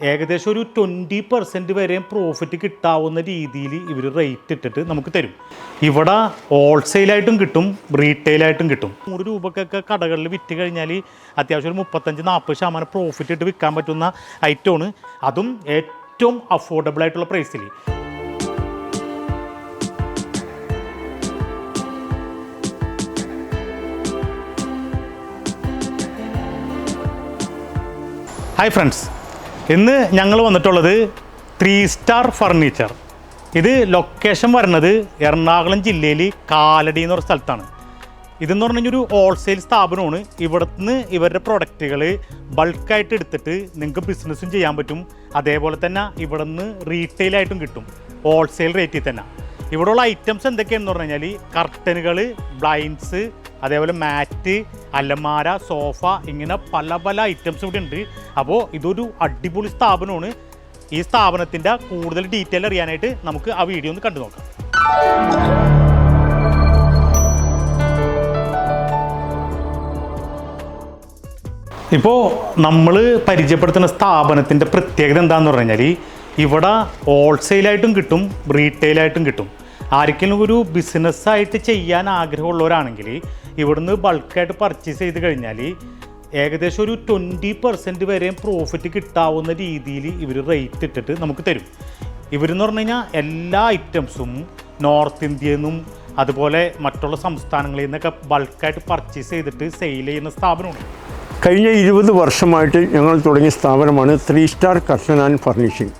ഏകദേശം ഒരു 20% വരെയും പ്രോഫിറ്റ് കിട്ടാവുന്ന രീതിയിൽ ഇവർ റേറ്റ് ഇട്ടിട്ട് നമുക്ക് തരും. ഇവിടെ ഹോൾസെയിലായിട്ടും കിട്ടും, റീറ്റെയിലായിട്ടും കിട്ടും. 100 രൂപക്കൊക്കെ കടകളിൽ വിറ്റ് കഴിഞ്ഞാൽ അത്യാവശ്യം ഒരു 35-40% പ്രോഫിറ്റ് ഇട്ട് വിൽക്കാൻ പറ്റുന്ന ഐറ്റമാണ്. അതും ഏറ്റവും അഫോർഡബിൾ ആയിട്ടുള്ള പ്രൈസിൽ. ഹായ് ഫ്രണ്ട്സ്, ഇന്ന് ഞങ്ങൾ വന്നിട്ടുള്ളത് 3 സ്റ്റാർ ഫർണിച്ചർ. ഇത് ലൊക്കേഷൻ വരുന്നത് എറണാകുളം ജില്ലയിൽ കാലടി എന്ന് പറഞ്ഞ സ്ഥലത്താണ്. ഇതെന്ന് പറഞ്ഞു കഴിഞ്ഞാൽ ഒരു ഹോൾസെയിൽ സ്ഥാപനമാണ്. ഇവിടുന്ന് ഇവരുടെ പ്രൊഡക്റ്റുകൾ ബൾക്കായിട്ട് എടുത്തിട്ട് നിങ്ങൾക്ക് ബിസിനസ്സും ചെയ്യാൻ പറ്റും. അതേപോലെ തന്നെ ഇവിടുന്ന് റീറ്റെയിലായിട്ടും കിട്ടും, ഹോൾസെയിൽ റേറ്റിൽ തന്നെ. ഇവിടെയുള്ള ഐറ്റംസ് എന്തൊക്കെയാണെന്ന് പറഞ്ഞു കഴിഞ്ഞാൽ കർട്ടനുകൾ, ബ്ലൈൻഡ്സ്, അതേപോലെ മാറ്റ്, അലമാര, സോഫ, ഇങ്ങനെ പല ഐറ്റംസ് ഇവിടെ ഉണ്ട്. അപ്പോൾ ഇതൊരു അടിപൊളി സ്ഥാപനമാണ്. ഈ സ്ഥാപനത്തിൻ്റെ കൂടുതൽ ഡീറ്റെയിൽ അറിയാനായിട്ട് നമുക്ക് ആ വീഡിയോ ഒന്ന് കണ്ടു നോക്കാം. ഇപ്പോൾ നമ്മൾ പരിചയപ്പെടുത്തുന്ന സ്ഥാപനത്തിൻ്റെ പ്രത്യേകത എന്താണെന്ന് പറഞ്ഞു കഴിഞ്ഞാൽ ഇവിടെ ഹോൾസെയിലായിട്ടും കിട്ടും, റീറ്റെയിലായിട്ടും കിട്ടും. ആർക്കെങ്കിലും ഒരു ബിസിനസ്സായിട്ട് ചെയ്യാൻ ആഗ്രഹമുള്ളവരാണെങ്കിൽ ഇവിടുന്ന് ബൾക്കായിട്ട് പർച്ചേസ് ചെയ്ത് കഴിഞ്ഞാൽ ഏകദേശം ഒരു 20% വരെയും പ്രോഫിറ്റ് കിട്ടാവുന്ന രീതിയിൽ ഇവർ റേറ്റ് ഇട്ടിട്ട് നമുക്ക് തരും. ഇവരെന്ന് പറഞ്ഞു കഴിഞ്ഞാൽ എല്ലാ ഐറ്റംസും നോർത്ത് ഇന്ത്യയിൽ നിന്നും അതുപോലെ മറ്റുള്ള സംസ്ഥാനങ്ങളിൽ നിന്നൊക്കെ ബൾക്കായിട്ട് പർച്ചേസ് ചെയ്തിട്ട് സെയിൽ ചെയ്യുന്ന സ്ഥാപനമാണ്. കഴിഞ്ഞ 20 വർഷമായിട്ട് ഞങ്ങൾ തുടങ്ങിയ സ്ഥാപനമാണ് 3 star curtain and furnishing.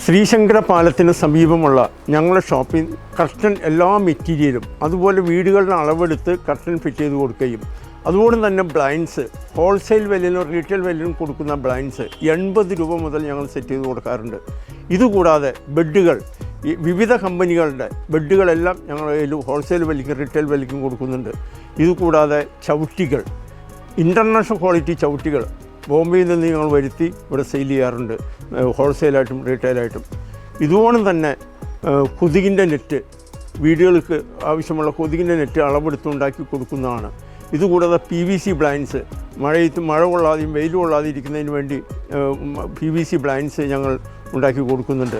Sreesankara പാലത്തിന് സമീപമുള്ള ഞങ്ങളുടെ ഷോപ്പിൽ കർട്ടൻ എല്ലാ മെറ്റീരിയലും അതുപോലെ വീടുകളുടെ അളവെടുത്ത് കർട്ടൻ ഫിറ്റ് ചെയ്ത് കൊടുക്കുകയും അതുപോലെ തന്നെ ബ്ലൈൻഡ്സ് ഹോൾസെയിൽ വിലയിലും റീറ്റെയിൽ വിലയിലും കൊടുക്കുന്ന ബ്ലൈൻഡ്സ് 80 രൂപ മുതൽ ഞങ്ങൾ സെറ്റ് ചെയ്ത് കൊടുക്കാറുണ്ട്. ഇതുകൂടാതെ ബെഡുകൾ, വിവിധ കമ്പനികളുടെ ബെഡുകളെല്ലാം ഞങ്ങൾ ഹോൾസെയിൽ വിലയ്ക്കും റീറ്റെയിൽ വിലയ്ക്കും കൊടുക്കുന്നുണ്ട്. ഇതുകൂടാതെ ചവിട്ടികൾ, ഇൻ്റർനാഷണൽ ക്വാളിറ്റി ചവിട്ടികൾ ബോംബെയിൽ നിന്ന് ഞങ്ങൾ വരുത്തി ഇവിടെ സെയിൽ ചെയ്യാറുണ്ട്, ഹോൾസെയിലായിട്ടും റീറ്റെയിലായിട്ടും. ഇതുപോലെ തന്നെ കൊതുകിൻ്റെ നെറ്റ്, വീടുകൾക്ക് ആവശ്യമുള്ള കൊതുകിൻ്റെ നെറ്റ് അളവെടുത്തുണ്ടാക്കി കൊടുക്കുന്നതാണ്. ഇതുകൂടാതെ PVC ബ്ലൈൻഡ്സ്, മഴ കൊള്ളാതെയും വെയിൽ കൊള്ളാതെ ഇരിക്കുന്നതിന് വേണ്ടി PVC ബ്ലൈൻഡ്സ് ഞങ്ങൾ ഉണ്ടാക്കി കൊടുക്കുന്നുണ്ട്.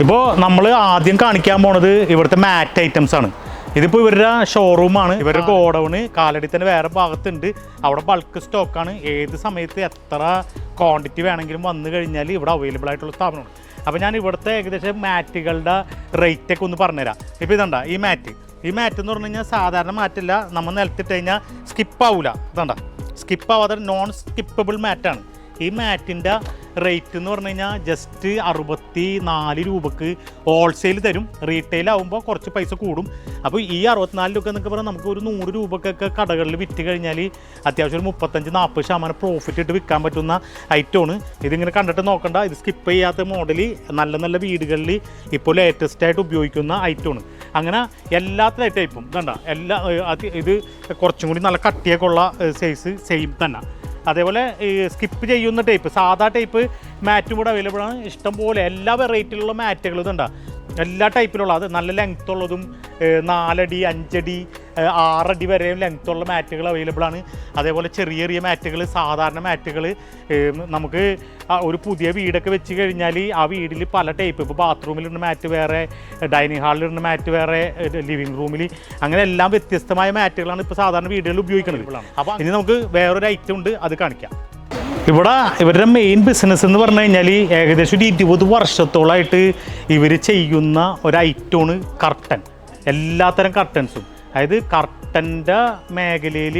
ഇപ്പോൾ നമ്മൾ ആദ്യം കാണിക്കാൻ പോണത് ഇവിടുത്തെ മാറ്റ് ഐറ്റംസ് ആണ്. ഇതിപ്പോൾ ഇവരുടെ ഷോറൂമാണ്, ഇവരുടെ ഗോഡൗണ് കാലടി തന്നെ വേറെ ഭാഗത്തുണ്ട്. അവിടെ ബൾക്ക് സ്റ്റോക്കാണ്. ഏത് സമയത്ത് എത്ര ക്വാണ്ടിറ്റി വേണമെങ്കിലും വന്നു കഴിഞ്ഞാൽ ഇവിടെ അവൈലബിൾ ആയിട്ടുള്ള സ്ഥാപനമാണ്. അപ്പോൾ ഞാൻ ഇവിടുത്തെ ഏകദേശം മാറ്റുകളുടെ റേറ്റൊക്കെ ഒന്ന് പറഞ്ഞുതരാം. ഇപ്പോൾ ഇതണ്ട ഈ മാറ്റ് എന്ന് പറഞ്ഞു കഴിഞ്ഞാൽ സാധാരണ മാറ്റല്ല, നമ്മൾ നിലത്തിട്ട് കഴിഞ്ഞാൽ സ്കിപ്പാവില്ല. ഇതണ്ട സ്കിപ്പാവാതെ നോൺ സ്കിപ്പബിൾ മാറ്റാണ്. ഈ മാറ്റിൻ്റെ റേറ്റ് എന്ന് പറഞ്ഞു കഴിഞ്ഞാൽ ജസ്റ്റ് 64 രൂപക്ക് ഹോൾസെയിൽ തരും. റീറ്റെയിൽ ആകുമ്പോൾ കുറച്ച് പൈസ കൂടും. അപ്പോൾ ഈ 64 രൂപ എന്നൊക്കെ പറഞ്ഞാൽ നമുക്ക് ഒരു 100 രൂപക്കൊക്കെ കടകളിൽ വിറ്റ് കഴിഞ്ഞാൽ അത്യാവശ്യം ഒരു 35-40% പ്രോഫിറ്റ് ഇട്ട് വിൽക്കാൻ പറ്റുന്ന ഐറ്റമാണ്. ഇതിങ്ങനെ കണ്ടിട്ട് നോക്കണ്ട, ഇത് സ്കിപ്പ് ചെയ്യാത്ത മോഡൽ നല്ല വീടുകളിൽ ഇപ്പോൾ ലേറ്റസ്റ്റ് ആയിട്ട് ഉപയോഗിക്കുന്ന ഐറ്റമാണ്. അങ്ങനെ എല്ലാ ടൈപ്പും ഇതണ്ട ഇത് കുറച്ചും കൂടി നല്ല കട്ടിയൊക്കെ ഉള്ള സൈസ് സെയിം തന്നെ. അതേപോലെ സ്കിപ്പ് ചെയ്യുന്ന ടൈപ്പ്, സാധാ ടൈപ്പ് മാറ്റും കൂടെ അവൈലബിൾ ആണ്. ഇഷ്ടംപോലെ എല്ലാ വെറൈറ്റിയിലുള്ള മാറ്റുകളും ഇതുണ്ട, എല്ലാ ടൈപ്പിലുള്ള. അത് നല്ല ലെങ്ത് ഉള്ളതും 4 അടി 5 അടി 6 അടി വരെയും ലെങ്ത്തുള്ള മാറ്റുകൾ അവൈലബിൾ ആണ്. അതേപോലെ ചെറിയ മാറ്റുകൾ, സാധാരണ മാറ്റുകൾ. നമുക്ക് ഒരു പുതിയ വീടൊക്കെ വെച്ച് കഴിഞ്ഞാൽ ആ വീടിൽ പല ടൈപ്പ്, ഇപ്പോൾ ബാത്റൂമിലിടുന്ന മാറ്റ് വേറെ, ഡൈനിങ് ഹാളിലിടുന്ന മാറ്റ് വേറെ, ലിവിങ് റൂമിൽ, അങ്ങനെ എല്ലാം വ്യത്യസ്തമായ മാറ്റുകളാണ് ഇപ്പോൾ സാധാരണ വീടുകളിൽ ഉപയോഗിക്കുന്നത്. അപ്പോൾ ഇനി നമുക്ക് വേറൊരു ഐറ്റം ഉണ്ട്, അത് കാണിക്കാം. ഇവിടെ ഇവരുടെ മെയിൻ ബിസിനസ് എന്ന് പറഞ്ഞു കഴിഞ്ഞാൽ ഏകദേശം ഒരു 20 വർഷത്തോളമായിട്ട് ഇവർ ചെയ്യുന്ന ഒരു ഐറ്റമാണ് കർട്ടൻ. എല്ലാത്തരം കർട്ടൻസും, അതായത് കർട്ടൻ്റെ മേഖലയിൽ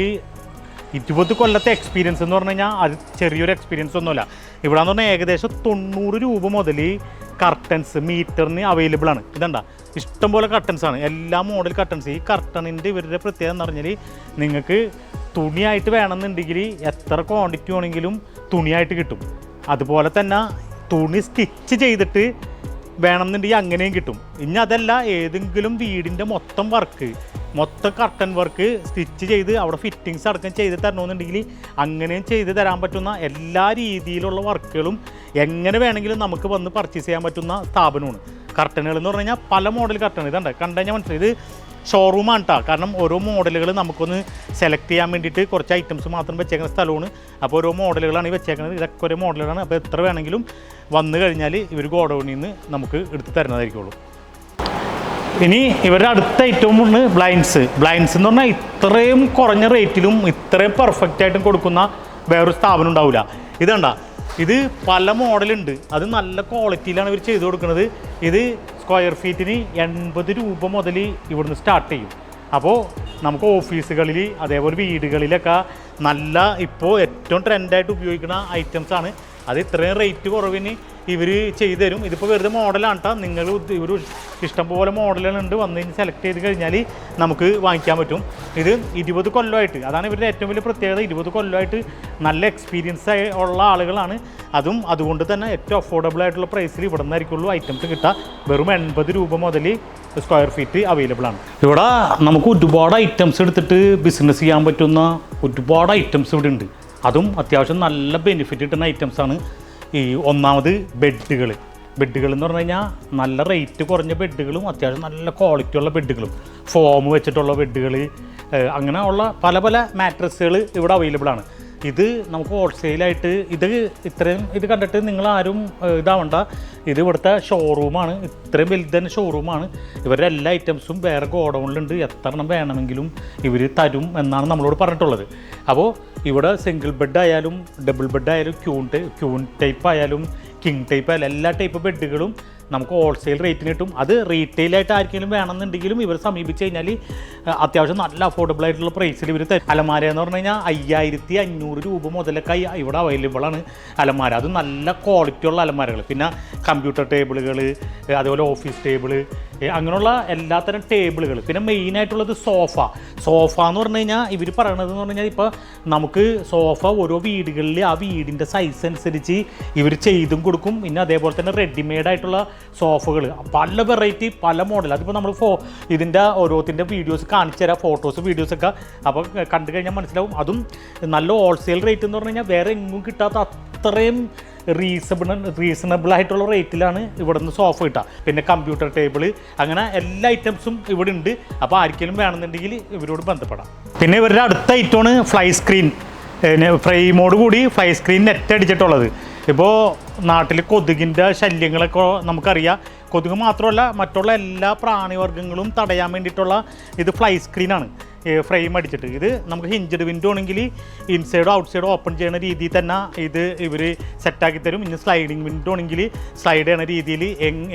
20 കൊല്ലത്തെ എക്സ്പീരിയൻസ് എന്ന് പറഞ്ഞു കഴിഞ്ഞാൽ അത് ചെറിയൊരു എക്സ്പീരിയൻസ് ഒന്നുമില്ല. ഇവിടെ എന്ന് പറഞ്ഞാൽ ഏകദേശം 90 രൂപ മുതൽ കർട്ടൻസ് മീറ്ററിന് അവൈലബിൾ ആണ്. ഇതണ്ട ഇഷ്ടംപോലെ കർട്ടൻസാണ്, എല്ലാ മോഡൽ കർട്ടൻസ്. ഈ കർട്ടണിൻ്റെ ഇവരുടെ പ്രത്യേകത എന്ന് പറഞ്ഞാൽ നിങ്ങൾക്ക് തുണിയായിട്ട് വേണമെന്നുണ്ടെങ്കിൽ എത്ര ക്വാണ്ടിറ്റി വേണമെങ്കിലും തുണിയായിട്ട് കിട്ടും. അതുപോലെ തന്നെ തുണി സ്റ്റിച്ച് ചെയ്തിട്ട് വേണമെന്നുണ്ടെങ്കിൽ അങ്ങനെയും കിട്ടും. ഇനി അതല്ല, ഏതെങ്കിലും വീടിൻ്റെ മൊത്തം കർട്ടൻ വർക്ക് സ്റ്റിച്ച് ചെയ്ത് അവിടെ ഫിറ്റിങ്സ് അടക്കം ചെയ്ത് തരണമെന്നുണ്ടെങ്കിൽ അങ്ങനെയും ചെയ്ത് തരാൻ പറ്റുന്ന എല്ലാ രീതിയിലുള്ള വർക്കുകളും എങ്ങനെ വേണമെങ്കിലും നമുക്ക് വന്ന് പർച്ചേസ് ചെയ്യാൻ പറ്റുന്ന സ്ഥാപനമാണ്. കർട്ടനുകൾ എന്ന് പറഞ്ഞു കഴിഞ്ഞാൽ പല മോഡൽ കർട്ടൺ. ഇതുണ്ട് കണ്ടു കഴിഞ്ഞാൽ മനസ്സിലായി, ഇത് ഷോറൂമാണ് കേട്ടോ. കാരണം ഓരോ മോഡലുകൾ നമുക്കൊന്ന് സെലക്ട് ചെയ്യാൻ വേണ്ടിയിട്ട് കുറച്ച് ഐറ്റംസ് മാത്രം വെച്ചേക്കുന്ന സ്ഥലമാണ്. അപ്പോൾ ഓരോ മോഡലുകളാണ് ഈ വെച്ചേക്കുന്നത്. ഇതൊക്കെ ഒരേ മോഡലുകളാണ്. അപ്പോൾ എത്ര വേണമെങ്കിലും വന്നു കഴിഞ്ഞാൽ ഇവർ ഗോഡൗണിൽ നിന്ന് നമുക്ക് എടുത്ത് തരുന്നതായിരിക്കുള്ളൂ. ഇനി ഇവരുടെ അടുത്ത ഐറ്റമാണ് ബ്ലൈൻഡ്സ് എന്ന് പറഞ്ഞാൽ ഇത്രയും കുറഞ്ഞ റേറ്റിലും ഇത്രയും പെർഫെക്റ്റ് ആയിട്ടും കൊടുക്കുന്ന വേറൊരു സ്ഥാപനം ഉണ്ടാവില്ല. ഇതണ്ട, ഇത് പല മോഡലുണ്ട്. അത് നല്ല ക്വാളിറ്റിയിലാണ് ഇവർ ചെയ്ത് കൊടുക്കുന്നത്. ഇത് സ്ക്വയർ ഫീറ്റിന് 80 രൂപ മുതൽ ഇവിടുന്ന് സ്റ്റാർട്ട് ചെയ്യും. അപ്പോൾ നമുക്ക് ഓഫീസുകളിൽ അതേപോലെ വീടുകളിലൊക്കെ നല്ല ഇപ്പോൾ ഏറ്റവും ട്രെൻഡായിട്ട് ഉപയോഗിക്കുന്ന ഐറ്റംസാണ്. അത് ഇത്രയും റേറ്റ് കുറവിന് ഇവർ ചെയ്തു തരും. ഇതിപ്പോൾ വെറുതെ മോഡലാണ് കേട്ടോ. നിങ്ങൾ ഇവർ ഇഷ്ടംപോലെ മോഡലുകളുണ്ട്. വന്നു കഴിഞ്ഞ് സെലക്ട് ചെയ്ത് കഴിഞ്ഞാൽ നമുക്ക് വാങ്ങിക്കാൻ പറ്റും. ഇത് 20 കൊല്ലമായിട്ട്, അതാണ് ഇവരുടെ ഏറ്റവും വലിയ പ്രത്യേകത. 20 കൊല്ലമായിട്ട് നല്ല എക്സ്പീരിയൻസ് ഉള്ള ആളുകളാണ്. അതുകൊണ്ട് തന്നെ ഏറ്റവും അഫോർഡബിൾ ആയിട്ടുള്ള പ്രൈസിൽ ഇവിടെ നിന്നായിരിക്കുള്ളൂ ഐറ്റംസ് കിട്ടുക. വെറും 80 രൂപ മുതൽ സ്ക്വയർ ഫീറ്റ് അവൈലബിൾ ആണ്. ഇവിടെ നമുക്ക് ഒരുപാട് ഐറ്റംസ് എടുത്തിട്ട് ബിസിനസ് ചെയ്യാൻ പറ്റുന്ന ഒരുപാട് ഐറ്റംസ് ഇവിടെ ഉണ്ട്. അതും അത്യാവശ്യം നല്ല ബെനിഫിറ്റ് കിട്ടുന്ന ഐറ്റംസാണ്. ഈ ഒന്നാമത് ബെഡുകൾ എന്ന് പറഞ്ഞു കഴിഞ്ഞാൽ നല്ല റേറ്റ് കുറഞ്ഞ ബെഡുകളും അത്യാവശ്യം നല്ല ക്വാളിറ്റി ഉള്ള ബെഡുകളും, ഫോം വെച്ചിട്ടുള്ള ബെഡുകൾ, അങ്ങനെ ഉള്ള പല പല മാട്രസുകൾ ഇവിടെ അവൈലബിൾ ആണ്. ഇത് നമുക്ക് ഹോൾസെയിലായിട്ട് ഇത് കണ്ടിട്ട് നിങ്ങളാരും ഇതാവണ്ട. ഇത് ഇവിടുത്തെ ഷോറൂമാണ്. ഇത്രയും വലുതന്നെ ഷോറൂമാണ്. ഇവരുടെ എല്ലാ ഐറ്റംസും വേറെ ഗോഡൗണിലുണ്ട്. എത്ര എണ്ണം വേണമെങ്കിലും ഇവർ തരും എന്നാണ് നമ്മളോട് പറഞ്ഞിട്ടുള്ളത്. അപ്പോൾ ഇവിടെ സിംഗിൾ ബെഡ് ആയാലും ഡബിൾ ബെഡ് ആയാലും ക്യൂൺ ടൈപ്പ് ആയാലും കിങ് ടൈപ്പ് ആയാലും എല്ലാ ടൈപ്പ് ബെഡുകളും നമുക്ക് ഹോൾസെയിൽ റേറ്റിന് കിട്ടും. അത് റീറ്റെയിലായിട്ട് ആർക്കെങ്കിലും വേണമെന്നുണ്ടെങ്കിലും ഇവർ സമീപിച്ച് കഴിഞ്ഞാൽ അത്യാവശ്യം നല്ല അഫോർഡബിൾ ആയിട്ടുള്ള പ്രൈസിൽ ഇവർ തരും. അലമാര എന്ന് പറഞ്ഞു കഴിഞ്ഞാൽ 5500 രൂപ മുതലൊക്കെ ഇവിടെ അവൈലബിൾ ആണ് അലമാര. അത് നല്ല ക്വാളിറ്റി ഉള്ള അലമാരകൾ. പിന്നെ കമ്പ്യൂട്ടർ ടേബിളുകൾ, അതുപോലെ ഓഫീസ് ടേബിൾ, അങ്ങനെയുള്ള എല്ലാത്തരം ടേബിളുകൾ. പിന്നെ മെയിനായിട്ടുള്ളത് സോഫ എന്ന് പറഞ്ഞു കഴിഞ്ഞാൽ ഇവർ പറയണതെന്ന് പറഞ്ഞു കഴിഞ്ഞാൽ ഇപ്പോൾ നമുക്ക് സോഫ ഓരോ വീടുകളിൽ ആ വീടിൻ്റെ സൈസ് അനുസരിച്ച് ഇവർ ചെയ്തും കൊടുക്കും. പിന്നെ അതേപോലെ തന്നെ റെഡിമെയ്ഡായിട്ടുള്ള സോഫകൾ പല വെറൈറ്റി പല മോഡൽ. അതിപ്പോൾ നമ്മൾ ഇതിൻ്റെ ഓരോത്തിൻ്റെ വീഡിയോസ് കാണിച്ചു തരാം, ഫോട്ടോസ് വീഡിയോസൊക്കെ. അപ്പോൾ കണ്ടു കഴിഞ്ഞാൽ മനസ്സിലാവും. അതും നല്ല ഹോൾസെയിൽ റേറ്റ് എന്ന് പറഞ്ഞു കഴിഞ്ഞാൽ വേറെ എങ്ങും കിട്ടാത്ത അത്രയും റീസണബിൾ ആയിട്ടുള്ള റേറ്റിലാണ് ഇവിടെ നിന്ന് സോഫ കിട്ടുക. പിന്നെ കമ്പ്യൂട്ടർ ടേബിൾ, അങ്ങനെ എല്ലാ ഐറ്റംസും ഇവിടെ ഉണ്ട്. അപ്പോൾ ആർക്കെങ്കിലും വേണമെന്നുണ്ടെങ്കിൽ ഇവരോട് ബന്ധപ്പെടാം. പിന്നെ ഇവരുടെ അടുത്ത ഐറ്റമാണ് ഫ്ലൈ സ്ക്രീൻ, ഫ്രെയിമോട് കൂടി ഫ്ലൈ സ്ക്രീൻ നെറ്റ് അടിച്ചിട്ടുള്ളത്. ഇപ്പോൾ നാട്ടിൽ കൊതുകിൻ്റെ ശല്യങ്ങളൊക്കെ നമുക്കറിയാം. കൊതുക് മാത്രമല്ല മറ്റുള്ള എല്ലാ പ്രാണിവർഗ്ഗങ്ങളും തടയാൻ വേണ്ടിയിട്ടുള്ള ഇത് ഫ്ലൈ സ്ക്രീനാണ്. ഫ്രെയിം അടിച്ചിട്ട് ഇത് നമുക്ക് ഹിഞ്ചഡ് വിൻഡോ ആണെങ്കിൽ ഇൻസൈഡോ ഔട്ട്സൈഡോ ഓപ്പൺ ചെയ്യുന്ന രീതിയിൽ തന്നെ ഇത് ഇവർ സെറ്റാക്കി തരും. ഇനി സ്ലൈഡിങ് വിൻഡോ ആണെങ്കിൽ സ്ലൈഡ് ചെയ്യുന്ന രീതിയിൽ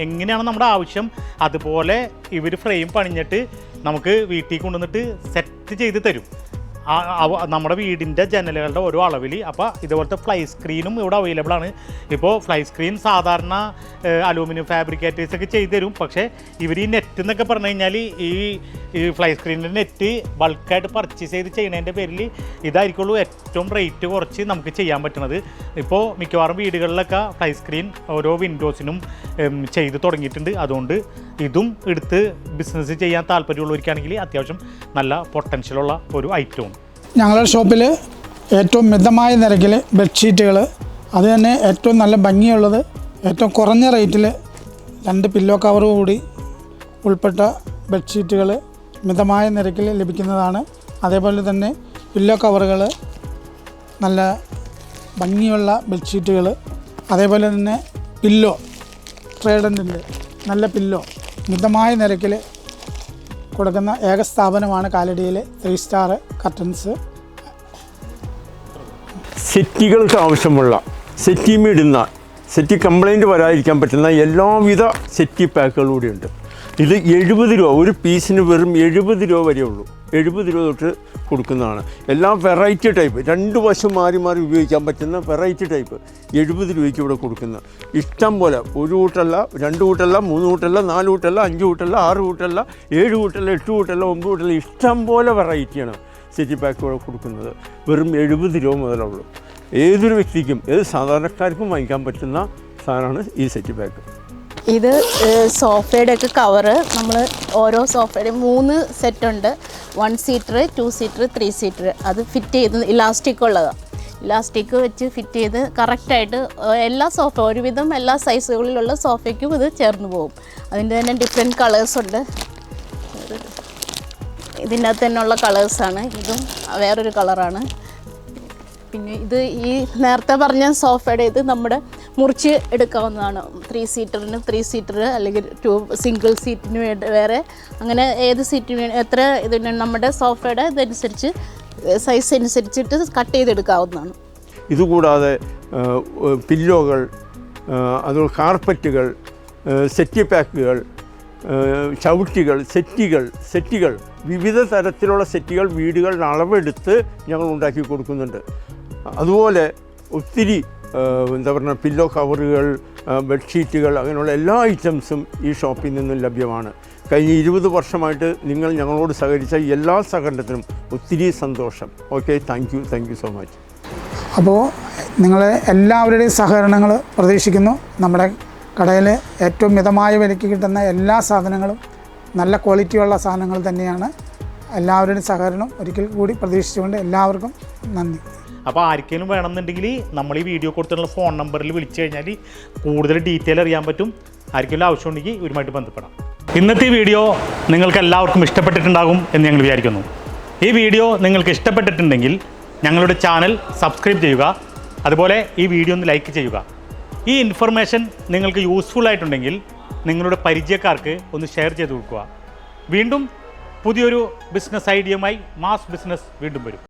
എങ്ങനെയാണ് നമ്മുടെ ആവശ്യം അതുപോലെ ഇവർ ഫ്രെയിം പണിഞ്ഞിട്ട് നമുക്ക് വീട്ടിൽ കൊണ്ടുവന്നിട്ട് സെറ്റ് ചെയ്ത് തരും. നമ്മുടെ വീടിൻ്റെ ജനലുകളുടെ ഓരോ അളവിൽ. അപ്പോൾ ഇതുപോലത്തെ ഫ്ലൈ സ്ക്രീനും ഇവിടെ അവൈലബിൾ ആണ്. ഇപ്പോൾ ഫ്ലൈ സ്ക്രീൻ സാധാരണ അലൂമിനിയം ഫാബ്രിക്കേറ്റേഴ്സൊക്കെ ചെയ്തു തരും. പക്ഷേ ഇവർ ഈ നെറ്റ് എന്നൊക്കെ പറഞ്ഞു കഴിഞ്ഞാൽ ഈ ഫ്ലൈ സ്ക്രീനിൻ്റെ നെറ്റ് ബൾക്കായിട്ട് പർച്ചേസ് ചെയ്ത് ചെയ്യുന്നതിൻ്റെ പേരിൽ ഇതായിരിക്കുള്ളൂ ഏറ്റവും റേറ്റ് കുറച്ച് നമുക്ക് ചെയ്യാൻ പറ്റുന്നത്. ഇപ്പോൾ മിക്കവാറും വീടുകളിലൊക്കെ ഫ്ലൈ സ്ക്രീൻ ഓരോ വിൻഡോസിനും ചെയ്ത് തുടങ്ങിയിട്ടുണ്ട്. അതുകൊണ്ട് ഇതും എടുത്ത് ബിസിനസ് ചെയ്യാൻ താല്പര്യമുള്ളവർക്കാണെങ്കിൽ അത്യാവശ്യം നല്ല പൊട്ടൻഷ്യലുള്ള ഒരു ഐറ്റവും. ഞങ്ങളുടെ ഷോപ്പിൽ ഏറ്റവും മിതമായ നിരക്കിൽ ബെഡ്ഷീറ്റുകൾ, അത് തന്നെ ഏറ്റവും നല്ല ഭംഗിയുള്ളത്, ഏറ്റവും കുറഞ്ഞ റേറ്റിൽ 2 പില്ലോ കവർ കൂടി ഉൾപ്പെട്ട ബെഡ്ഷീറ്റുകൾ മിതമായ നിരക്കിൽ ലഭിക്കുന്നതാണ്. അതേപോലെ തന്നെ പില്ലോ കവറുകൾ, നല്ല ഭംഗിയുള്ള ബെഡ്ഷീറ്റുകൾ, അതേപോലെ തന്നെ പില്ലോ ട്രേഡൻറ്റിൻ്റെ നല്ല പില്ലോ മിതമായ നിരക്കിൽ കൊടുക്കുന്ന ഏക സ്ഥാപനമാണ് കാലടിയിലെ 3 സ്റ്റാർ കർട്ടൻസ്. സെറ്റികൾക്ക് ആവശ്യമുള്ള സെറ്റിമിടുന്ന സെറ്റി കംപ്ലൈൻറ്റ് വരാതിരിക്കാൻ പറ്റുന്ന എല്ലാവിധ സെറ്റി പാക്കുകളും കൂടിയുണ്ട്. ഇത് 70 രൂപ ഒരു പീസിന്, വെറും 70 രൂപ വരെ ഉള്ളൂ. 70 രൂപ തൊട്ട് കൊടുക്കുന്നതാണ്. എല്ലാ വെറൈറ്റി ടൈപ്പ് 2 വശം മാറി മാറി ഉപയോഗിക്കാൻ പറ്റുന്ന വെറൈറ്റി ടൈപ്പ് 70 രൂപയ്ക്ക് ഇവിടെ കൊടുക്കുന്നത്. ഇഷ്ടം പോലെ 1 കൂട്ടല്ല 2 കൂട്ടല്ല 3 കൂട്ടല്ല 4 കൂട്ടല്ല 5 കൂട്ടല്ല 6 കൂട്ടല്ല 7 കൂട്ടല്ല 8 കൂട്ടല്ല 9 കൂട്ടല്ല ഇഷ്ടം പോലെ വെറൈറ്റിയാണ് സെറ്റി പാക്ക് ഇവിടെ കൊടുക്കുന്നത്. വെറും 70 രൂപ മുതലുള്ളൂ. ഏതൊരു വ്യക്തിക്കും ഏത് സാധാരണക്കാർക്കും വാങ്ങിക്കാൻ പറ്റുന്ന സാധനമാണ് ഈ സെറ്റി പാക്ക്. ഇത് സോഫയുടെ ഒക്കെ കവറ് നമ്മൾ ഓരോ സോഫയുടെ 3 സെറ്റുണ്ട്. 1 സീറ്റർ 2 സീറ്റർ 3 സീറ്റർ. അത് ഫിറ്റ് ചെയ്ത് ഇലാസ്റ്റിക് ഉള്ളതാണ്. ഇലാസ്റ്റിക് വെച്ച് ഫിറ്റ് ചെയ്ത് കറക്റ്റായിട്ട് എല്ലാ സോഫ ഒരുവിധം എല്ലാ സൈസുകളിലുള്ള സോഫയ്ക്കും ഇത് ചേർന്ന് പോകും. അതിൻ്റെ തന്നെ ഡിഫറെൻറ്റ് കളേഴ്സുണ്ട്. ഇതിനകത്ത് തന്നെയുള്ള കളേഴ്സാണ്. ഇതും വേറൊരു കളറാണ്. പിന്നെ ഇത് ഈ നേരത്തെ പറഞ്ഞ സോഫയുടെ ഇത് നമ്മുടെ മുറിച്ച് എടുക്കാവുന്നതാണ്. 3 സീറ്ററിന് 3 സീറ്റർ, അല്ലെങ്കിൽ 2 സിംഗിൾ സീറ്റിന് വേറെ, അങ്ങനെ ഏത് സീറ്റിന് എത്ര ഇതിന് നമ്മുടെ സോഫയുടെ ഇതനുസരിച്ച് സൈസ് അനുസരിച്ചിട്ട് കട്ട് ചെയ്തെടുക്കാവുന്നതാണ്. ഇതുകൂടാതെ പില്ലോകൾ, അതുപോലെ കാർപ്പറ്റുകൾ, സെറ്റി പാക്കുകൾ, ചവിട്ടികൾ, സെറ്റികൾ വിവിധ തരത്തിലുള്ള സെറ്റുകൾ വീടുകളുടെ അളവെടുത്ത് ഞങ്ങൾ ഉണ്ടാക്കി കൊടുക്കുന്നുണ്ട്. അതുപോലെ ഒത്തിരി എന്താ പറയുക, പില്ലോ കവറുകൾ, ബെഡ്ഷീറ്റുകൾ, അങ്ങനെയുള്ള എല്ലാ ഐറ്റംസും ഈ ഷോപ്പിൽ നിന്നും ലഭ്യമാണ്. കഴിഞ്ഞ 20 വർഷമായിട്ട് നിങ്ങൾ ഞങ്ങളോട് സഹകരിച്ച എല്ലാ സഹകരണത്തിനും ഒത്തിരി സന്തോഷം. Okay, thank you so much. അപ്പോൾ നിങ്ങൾ എല്ലാവരുടെയും സഹകരണങ്ങൾ പ്രതീക്ഷിക്കുന്നു. നമ്മുടെ കടയിൽ ഏറ്റവും മിതമായ വിലയ്ക്ക് കിട്ടുന്ന എല്ലാ സാധനങ്ങളും നല്ല ക്വാളിറ്റിയുള്ള സാധനങ്ങൾ തന്നെയാണ്. എല്ലാവരുടെയും സഹകരണം ഒരിക്കൽ കൂടി പ്രതീക്ഷിച്ചുകൊണ്ട് എല്ലാവർക്കും നന്ദി. അപ്പോൾ ആർക്കെങ്കിലും വേണമെന്നുണ്ടെങ്കിൽ നമ്മൾ ഈ വീഡിയോ കൊടുത്തിട്ടുള്ള ഫോൺ നമ്പറിൽ വിളിച്ചു കഴിഞ്ഞാൽ കൂടുതൽ ഡീറ്റെയിൽ അറിയാൻ പറ്റും. ആർക്കെങ്കിലും ആവശ്യമുണ്ടെങ്കിൽ ഇവരുമായിട്ട് ബന്ധപ്പെടാം. ഇന്നത്തെ വീഡിയോ നിങ്ങൾക്ക് എല്ലാവർക്കും ഇഷ്ടപ്പെട്ടിട്ടുണ്ടാകും എന്ന് ഞങ്ങൾ വിചാരിക്കുന്നു. ഈ വീഡിയോ നിങ്ങൾക്ക് ഇഷ്ടപ്പെട്ടിട്ടുണ്ടെങ്കിൽ ഞങ്ങളുടെ ചാനൽ സബ്സ്ക്രൈബ് ചെയ്യുക. അതുപോലെ ഈ വീഡിയോ ഒന്ന് ലൈക്ക് ചെയ്യുക. ഈ ഇൻഫർമേഷൻ നിങ്ങൾക്ക് യൂസ്ഫുൾ ആയിട്ടുണ്ടെങ്കിൽ നിങ്ങളുടെ പരിചയക്കാർക്ക് ഒന്ന് ഷെയർ ചെയ്ത് കൊടുക്കുക. വീണ്ടും പുതിയൊരു ബിസിനസ് ഐഡിയയുമായി മാസ് ബിസിനസ് വീണ്ടും വരും.